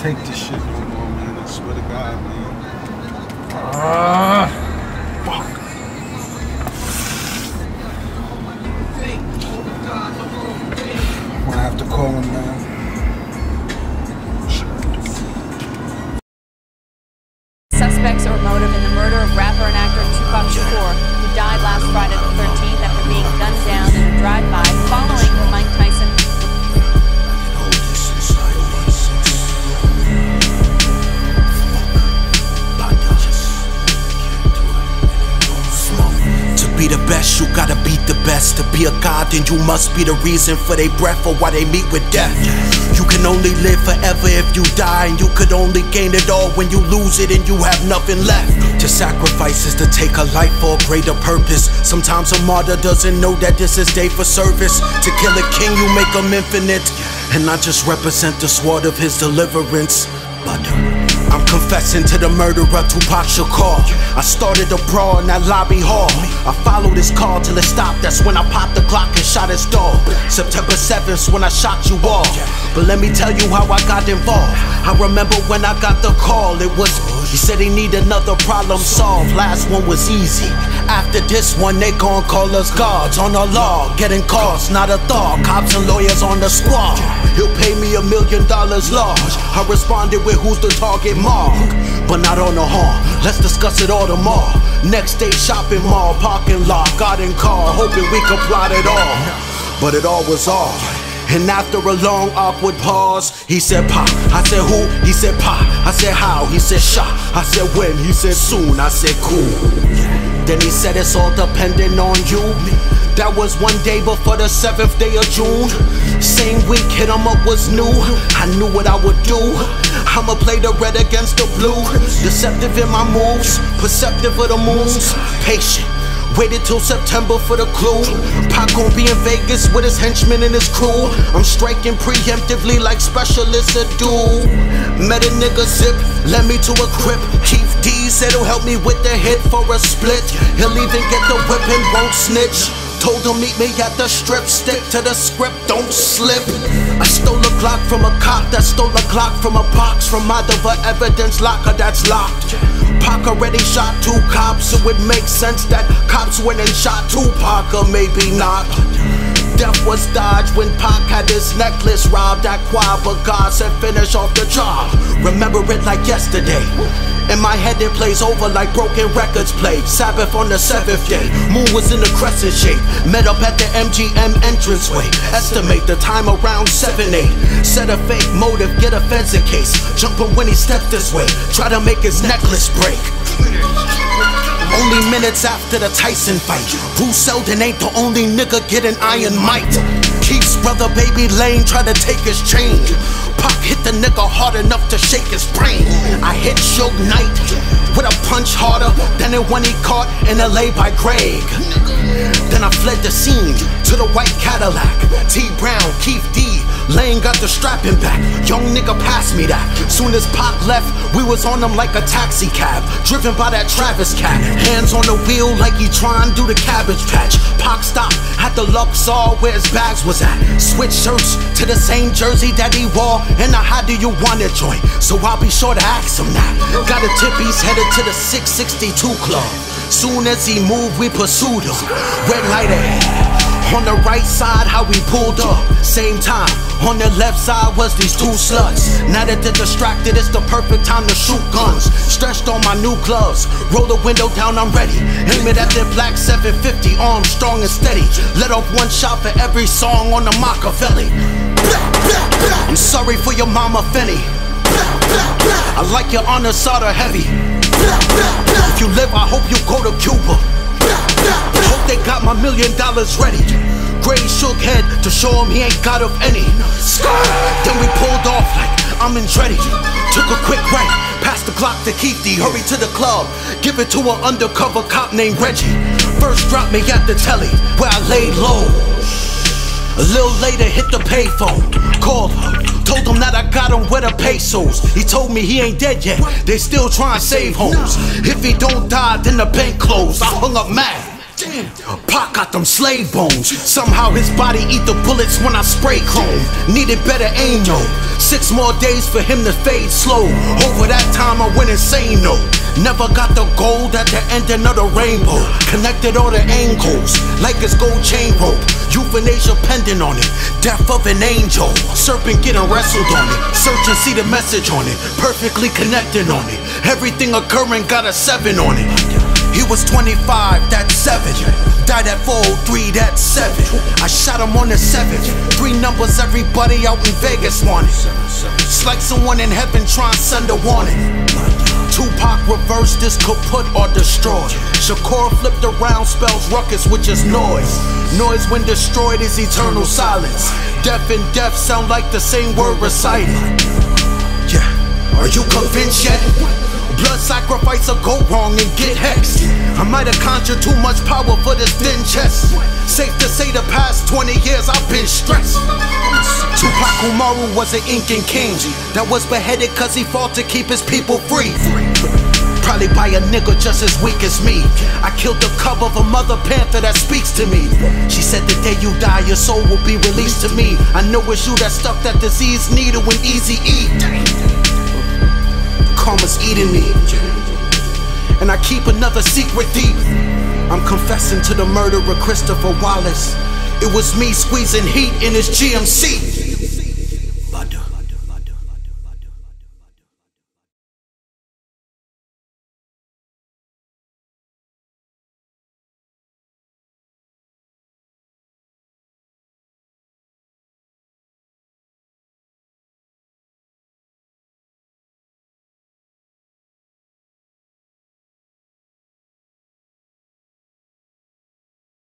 take this shit no more, man. I swear to God, man. Fuck. I'm gonna have to call him, man. Suspects or motive in the murder of rapper and actor Tupac Shakur, who died last Friday the 13th after being gunned down in a drive-by following Mike Tyson. To be the best, you gotta beat the best. To be a god, then you must be the reason for their breath or why they meet with death. You can only live forever if you die, and you could only gain it all when you lose it and you have nothing left. To sacrifice is to take a life for a greater purpose. Sometimes a martyr doesn't know that this is day for service. To kill a king, you make him infinite, and I just represent the sword of his deliverance. But I'm confessing to the murderer Tupac Shakur. I started a brawl in that lobby hall. I followed his call till it stopped. That's when I popped the Glock and shot his dog. September 7th when I shot you all. But let me tell you how I got involved. I remember when I got the call. It was, he said he need another problem solved. Last one was easy. After this one they gon' call us gods on the law. Getting calls, not a thought. Cops and lawyers on the squad. He'll pay me $1 million large. I responded with who's the target mark, but not on the horn. Let's discuss it all tomorrow. Next day shopping mall, parking lot, got in car, hoping we could plot it all. But it all was off. And after a long awkward pause, he said "Pa." I said "Who?" He said "Pa." I said "How?" He said "Shot." I said "When?" He said "Soon." I said "Cool." Then he said "It's all dependent on you." That was one day before the 7th day of June. Same week, hit him up was new. I knew what I would do. I'ma play the red against the blue. Deceptive in my moves, perceptive of the moves. Patient, waited till September for the clue. Pac gon' be in Vegas with his henchmen and his crew. I'm striking preemptively like specialists do. Met a nigga Zip, led me to a crib. Chief D said he'll help me with the hit for a split. He'll even get the whip and won't snitch. Told him meet me at the strip, stick to the script, don't slip. I stole a Glock from a cop that stole a Glock from a box from out of a evidence locker that's locked. Pac already shot 2 cops, it would make sense that cops went and shot Tupac or maybe not. Death was dodged when Pac had his necklace robbed at Quad, but God said finish off the job. Remember it like yesterday. In my head it plays over like broken records played. Sabbath on the 7th day, moon was in the crescent shape. Met up at the MGM entranceway. Estimate the time around 7-8. Set a fake motive, get a fence in case. Jumping when he stepped this way, try to make his necklace break. Only minutes after the Tyson fight, Bruce Seldon ain't the only nigga getting iron mic'd. Keith's brother Baby Lane tried to take his chain. Pac hit the nigga hard enough to shake his brain. I hit Suge Knight with a punch harder than the one he caught in LA by Greg. Then I fled the scene to the white Cadillac. T Brown, Keith D, Lane got the strapping back. Young nigga passed me that. Soon as Pac left, we was on him like a taxi cab, driven by that Travis cat. Hands on the wheel like he tryin' to do the Cabbage Patch. Pac stopped at the Luxor where his bags was at. Switch shirts to the same jersey that he wore, and how do you want it joint? So I'll be sure to ask him that. Got a tip, he's headed to the 662 club. Soon as he moved, we pursued him. Red light ahead. On the right side, how we pulled up. Same time, on the left side was these 2 sluts. Now that they're distracted, it's the perfect time to shoot guns. Stretched on my new gloves, roll the window down, I'm ready. Aim it at their black 750, arms strong and steady. Let off 1 shot for every song on the Machiavelli. I'm sorry for your mama Fenny. I like your honor solder heavy. If you live, I hope you go to Cuba. Hope they got my $1 million ready. Gray shook head to show him he ain't got of any. Then we pulled off like I'm in Dreddy. Took a quick right, passed the Glock to Keith D. Hurry to the club, give it to an undercover cop named Reggie. First dropped me at the telly, where I laid low. A little later hit the payphone, called her, told him that I got him with the pesos. He told me he ain't dead yet, they still trying to save homes. If he don't die, then the bank closed. I hung up mad. Pac got them slave bones. Somehow his body eat the bullets when I spray chrome. Needed better aim, yo. 6 more days for him to fade slow. Over that time I went insane, no. Never got the gold at the end of the rainbow. Connected all the angles like it's gold chain rope. Euthanasia pending on it. Death of an angel. Serpent getting wrestled on it. Search and see the message on it. Perfectly connected on it. Everything occurring got a 7 on it. He was 25, that's 7. Died at 403, that's 7. I shot him on the 7th. 3 numbers everybody out in Vegas wanted. It's like someone in heaven trying to send a warning. Tupac reversed this, kaput or destroy. Shakur flipped around, spells ruckus, which is noise. Noise when destroyed is eternal silence. Death and death sound like the same word recited. Yeah, are you convinced yet? Blood sacrifice will go wrong and get hexed. I might have conjured too much power for this thin chest. Safe to say the past 20 years I've been stressed. Tupac Murder was an Incan king that was beheaded cause he fought to keep his people free. Probably by a nigga just as weak as me. I killed the cub of a mother panther that speaks to me. She said the day you die your soul will be released to me. I know it's you that stuck that disease needle when Easy E. Karma's eating me, and I keep another secret deep. I'm confessing to the murder of Christopher Wallace. It was me squeezing heat in his GMC.